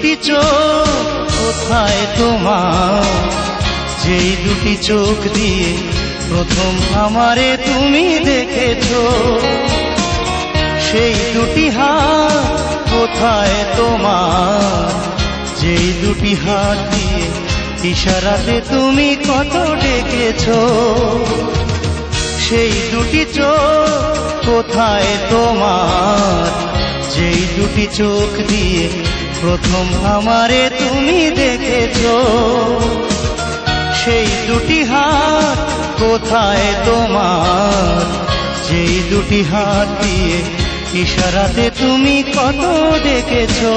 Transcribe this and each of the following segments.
দুটি চোখ কোথায় তোমার, যেই দুটি চোখ দিয়ে প্রথম আমারে তুমি দেখেছো। সেই দুটি হাত কোথায় তোমার, যেই দুটি হাত দিয়ে ইশারাতে তুমি কত ডেকেছো। সেই দুটি চোখ কোথায় তোমার, যেই দুটি চোখ দিয়ে প্রথম আমারে তুমি দেখেছো। সেই দুটি হাত কোথায় তোমার, যেই দুটি হাত দিয়ে ইশারাতে তুমি কত ডেকেছো।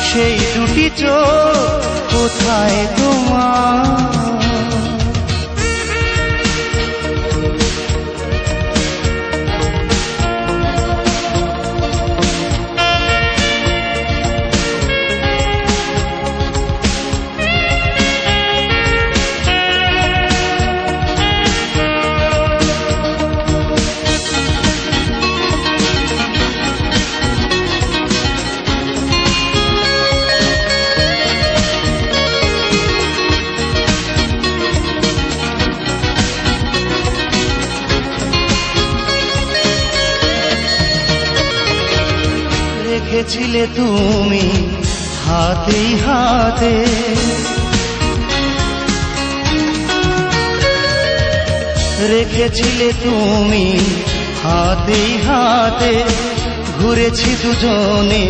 সেই দুটি চোখ কোথায় তোমার। রেখেছিলে তুমি হাতেই হাতে, রেখেছিলে তুমি হাতেই হাতে, ঘুরেছি দুজনে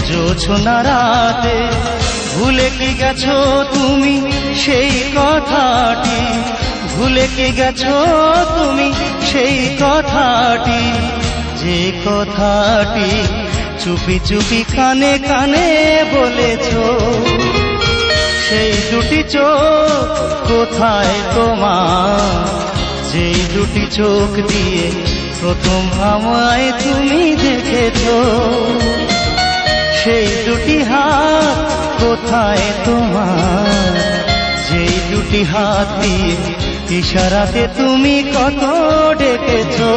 জোছনা রাতে। ভুলে কি গেছো তুমি সেই কথাটি, ভুলে কি গেছো তুমি সেই কথাটি, যে কথাটি চুপি চুপি কানে কানে বলেছো। সেই দুটি চোখ কোথায় তোমার, যেই দুটি চোখ দিয়ে প্রথম আমায় তুমি দেখেছো। সেই দুটি হাত কোথায় তোমার, যেই দুটি হাত দিয়ে ইশারাতে তুমি কত ডেকেছো।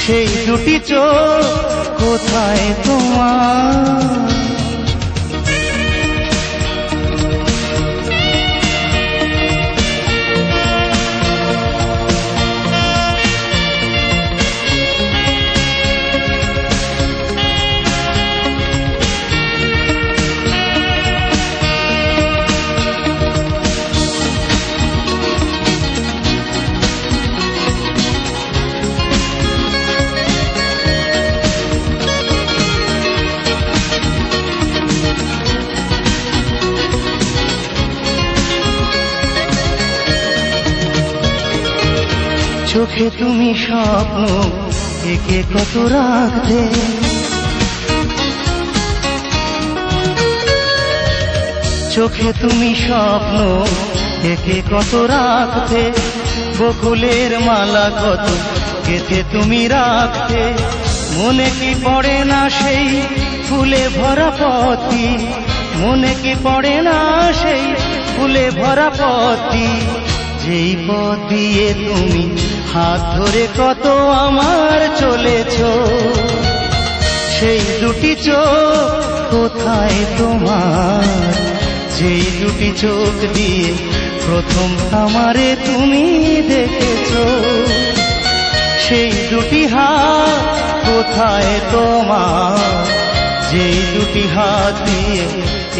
সেই দুটি চোখ কোথায় তোমার। চোখে তুমি স্বপ্ন একে কত রাখতে, চোখে তুমি স্বপ্ন একে কত রাখতে। বকুলের মালা কত গেঁথে তুমি রাখতে। মনে কি পড়ে না সেই ফুলে ভরা পথি, মনে কি পড়ে না সেই ফুলে ভরা পথি, যেই পথ দিয়ে তুমি হাত ধরে কত আমার চলেছো। সেই দুটি চোখ কোথায় তোমার, যেই দুটি চোখ দিয়ে প্রথম আমারে তুমি দেখেছো। সেই দুটি হাত কোথায় তোমার, যেই দুটি হাত দিয়ে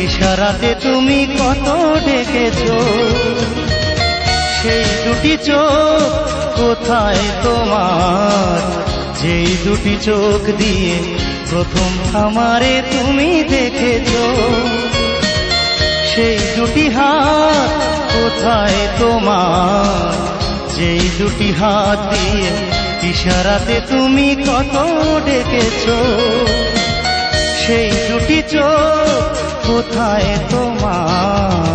ইশারাতে তুমি কত ডেকেছো। সেই দুটি চোখ কোথায় তোমার, যেই দুটি চোখ দিয়ে প্রথম আমারে তুমি দেখেছো। সেই দুটি হাত কোথায় তোমার, যেই দুটি হাত দিয়ে ইশারাতে তুমি কত ডেকেছো। সেই দুটি চোখ কোথায় তোমার।